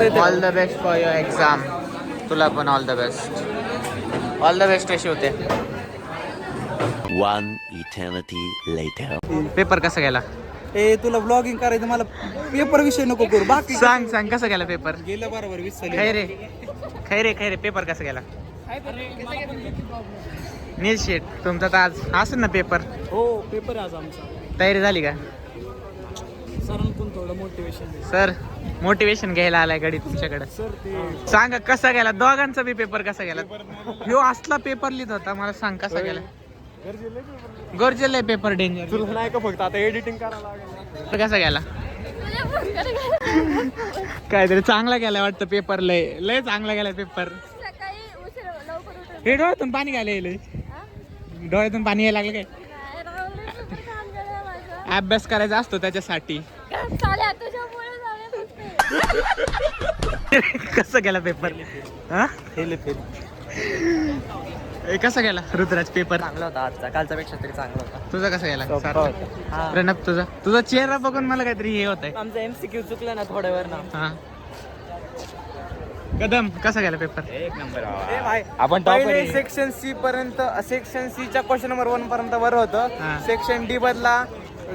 All the best for your exam. तुला पण all the best. All the best अशी होते. One eternity later. पेपर कसा गेला? ए तुला ब्लॉगिंग करायचं, मला पेपर विषय नको करू. बाकी सांग कसा गेला पेपर? गेलं बरोबर 20 साली. खैरे पेपर कसा गेला? नील शेट तुमचा तर आज असेल ना पेपर? हो पेपर आज आमचा. तयारी झाली का? सरांकडून थोडं मोटिवेशन. सर मोटिवेशन घ्यायला आलाय गडी तुमच्याकडे. सर ते सांगा कसा गेला दोघांचा बी पेपर कसा गेला? ह्यो असला पेपर लिहित होता, मला सांग कसा गेला? गरजेला पेपर डेंजर. तुला नाही का फक्त आता एडिटिंग करायला लागेल. कसा गेला? काहीतरी चांगला गेला वाटतं पेपर. लय चांगला गेला पेपर. हे डोळ्यातून पाणी घालायला, डोळ्यातून पाणी यायला लागलं काय? अभ्यास करायचा असतो त्याच्यासाठी. कसा गेला पेपर? कसा गेला रुद्राज पेपर? चांगला होता आजचा, कालच्या पेक्षा तरी चांगला होता. तुझा कसा गेला? प्रणब तुझा चेहरा बघून मला काहीतरी हे होत आहे. आमचा MCQ चुकला ना थोड्या वेळ ना. हा कदम कसा गेला पेपर? एक नंबर. आपण पहिले सेक्शन C पर्यंत, सेक्शन C च्या क्वेश्चन नंबर 1 पर्यंत बरं होतं. सेक्शन D बदला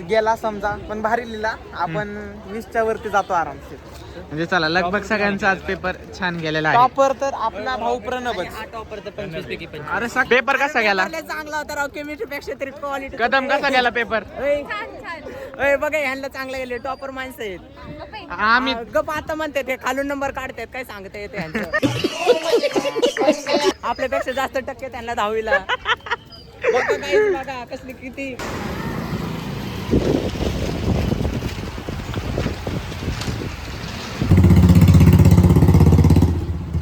गेला समजा, पण भारी लिहिला आपण. 20च्या वरती जातो आरामशीर. म्हणजे चला लगभग सगळ्यांचा आज पेपर छान गेलेला आहे. टॉपर तर आपला भाऊ प्रणबच. टॉपर तर 25 पैकी 25. अरे सांग पेपर कसा गेला? चांगला होता राव, केमिस्ट्री पेक्षा तरी क्वालिटी. कदम कसा गेला पेपर? बघा ह्यांना चांगलं गेले, टॉपर माणसं आहेत. आम्ही गप आता म्हणते ते खालून नंबर काढतात, काय सांगता येते ह्यांचं. आपल्यापेक्षा जास्त टक्के त्यांना 10वीला. बघा कसली किती.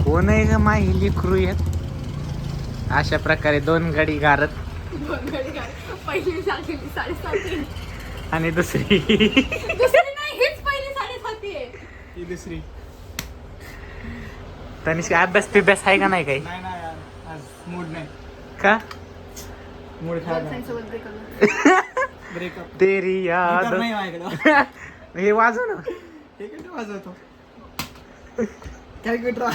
कोण आहे का माही लिखरू येत. अशा प्रकारे दोन गडी गारत. पहिली झालेली 7.5. आणि दुसरी नाही, हीच पहिली 7.5 आहे. ही दुसरी. तनिष्क अभ्यास पिभ्यास आहे का नाही काही? नाही यार, आज मूड नाही. का? मूड खराब. सोबत ब्रेकअप. ब्रेकअप. तेरी याद. नाही माझ्याकडं. हे वाजव ना. हे कुठे वाजवतो? कॅल्क्युलेटर.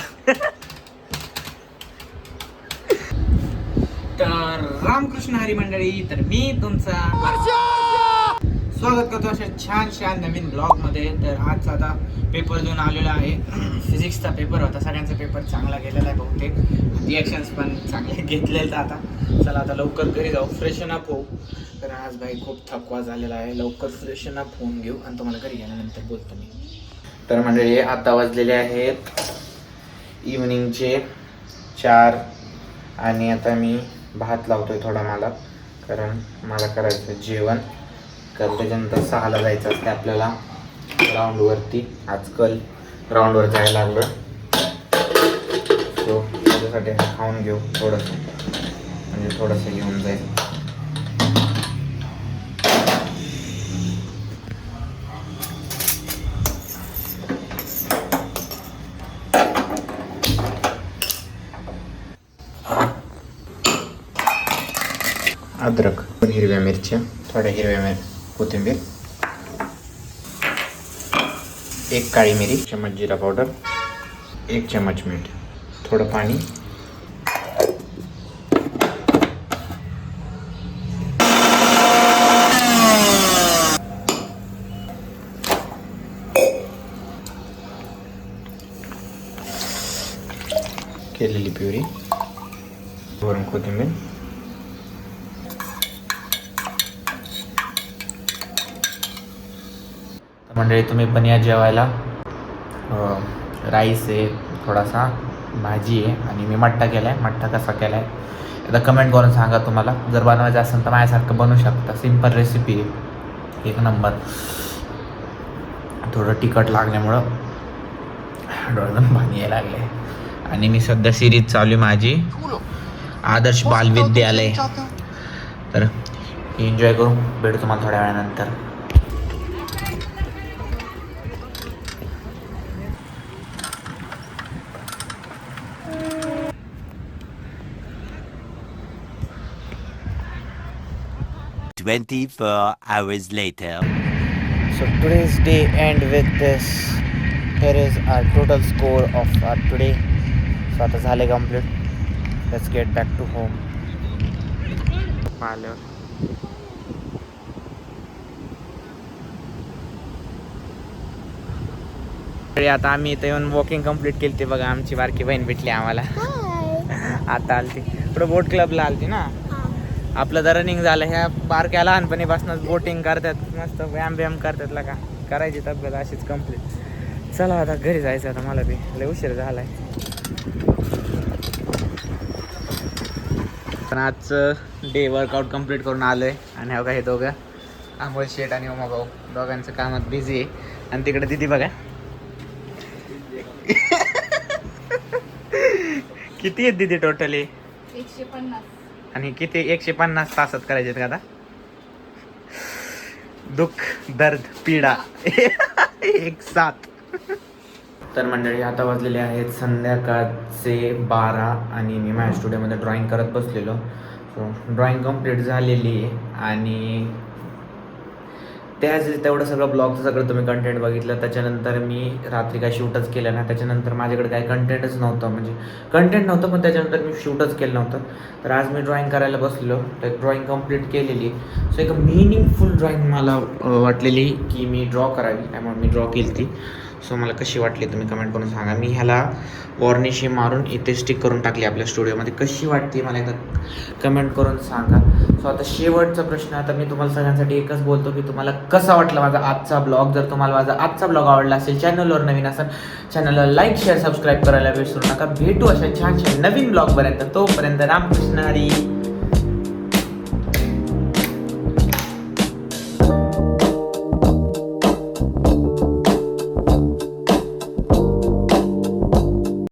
तर रामकृष्ण हरी मंडळी, तर मी तुमचा स्वागत करतो अशा छान नवीन ब्लॉग मध्ये. तर आज आता पेपर देऊन आलेला आहे. फिजिक्सचा पेपर होता, सगळ्यांचा पेपर चांगला गेलेला आहे बहुतेक. रिॲक्शन्स पण चांगले घेतलेले. आता चला आता लवकर घरी जाऊ, फ्रेशन अप होऊ. तर आज भाई खूप थकवा झालेला आहे. लवकर फ्रेशन अप होऊन घेऊ आणि तुम्हाला घरी गेल्यानंतर बोलतो मी. तर मंडळी आता वाजलेले आहेत इव्हनिंगचे 4 आणि आता मी भात लावतोय थोडा मला, कारण मला करायचं जेवण. तर त्याच्यानंतर 6ला जायचं असते आपल्याला ग्राउंडवरती. आजकाल ग्राउंडवर जायला लागलं, सो त्याच्यासाठी खाऊन घेऊ थोडंसं, म्हणजे थोडंसं घेऊन जाईल. अद्रक, हिरव्या मिरच्या, थोड्या हिरव्या कोथिंबीर, 1 काळी मिरी, चम्मच जिरा पावडर, 1 चम्मच मीठ, थोडं पाणी. केलेली प्युरी, वरून कोथिंबीर. मंडळी तुम्ही पण या जेवायला. राईस आहे, थोडासा भाजी आहे आणि मी मट्टा केला आहे. मट्टा कसा केला आहे आता कमेंट करून सांगा. तुम्हाला जर बनवायचं असेल तर माझ्यासारखं बनवू शकता. सिम्पल रेसिपी आहे, 1 नंबर. थोडं तिखट लागल्यामुळं डोळ्यातून पाणी यायला लागले. आणि मी सध्या सिरीज चालू आहे माझी आदर्श बालविद्यालय. तर एन्जॉय करू, भेटू तुम्हाला थोड्या वेळानंतर. "24 hours later." So today's day end with this here is our total score of our today. So आता झाले complete. Let's get back to home. आल्यावर आता आम्ही इथं येऊन वॉकिंग कम्प्लीट केली. ते बघा आमची बारकी बहीण भेटली आम्हाला. आता आलती पुढं बोट क्लबला आलती ना. आपलं तर रनिंग झालं. ह्या बारक्या लहानपणीपासूनच बोटिंग करतात. मस्त व्यायाम करतात का करायची तब्येत अशीच कम्प्लीट. चला आता घरी जायचं. आता मला बी लय उशीर झालाय. पण आजचं डे वर्कआउट कम्प्लीट करून आलोय. आणि हो का हे दोघं अमोल शेठ आणि उमा भाऊ दोघांचं कामात बिझी आहे. आणि तिकडे दिदी बघा किती आहेत दिदी टोटली 150. आणि किती 150 तासात करायचे का आता. दुःख दर्द पीडा एक साथ. तर मंडळी आता वाजलेले आहेत संध्याकाळचे 12 आणि मी माझ्या स्टुडिओमध्ये ड्रॉइंग करत बसलेलो. सो ड्रॉइंग कंप्लीट झालेली आहे. आणि तेवढं सगळं ब्लॉगचं सगळं तुम्ही कंटेंट बघितलं. त्याच्यानंतर मी रात्री काय शूटच केलं ना. त्याच्यानंतर माझ्याकडे काही कंटेंटच नव्हतं. म्हणजे कंटेंट नव्हतं पण त्याच्यानंतर मी शूटच केलं नव्हतं. तर आज मी ड्रॉइंग करायला बसलो. तर ड्रॉइंग कंप्लीट केलेली. सो एक मिनिंगफुल ड्रॉइंग मला वाटलेली की मी ड्रॉ करावी. त्यामुळे मी ड्रॉ केली ती. सो मला कशी वाटली तुम्ही कमेंट करून सांगा. मी ह्याला वॉर्निश मारून इथे स्टिक करून टाकली आपल्या स्टुडिओमध्ये. कशी वाटते मला एकदा कमेंट करून सांगा. सो आता शेवटचा प्रश्न. आता मी तुम्हाला सगळ्यांसाठी एकच बोलतो की तुम्हाला कसा वाटला माझा आजचा ब्लॉग. जर तुम्हाला माझा आजचा ब्लॉग आवडला असेल, चॅनलवर नवीन असेल, चॅनलला लाईक शेअर सबस्क्राईब करायला विसरू नका. भेटू अशा छान छान नवीन ब्लॉगपर्यंत. तोपर्यंत रामकृष्ण हरी.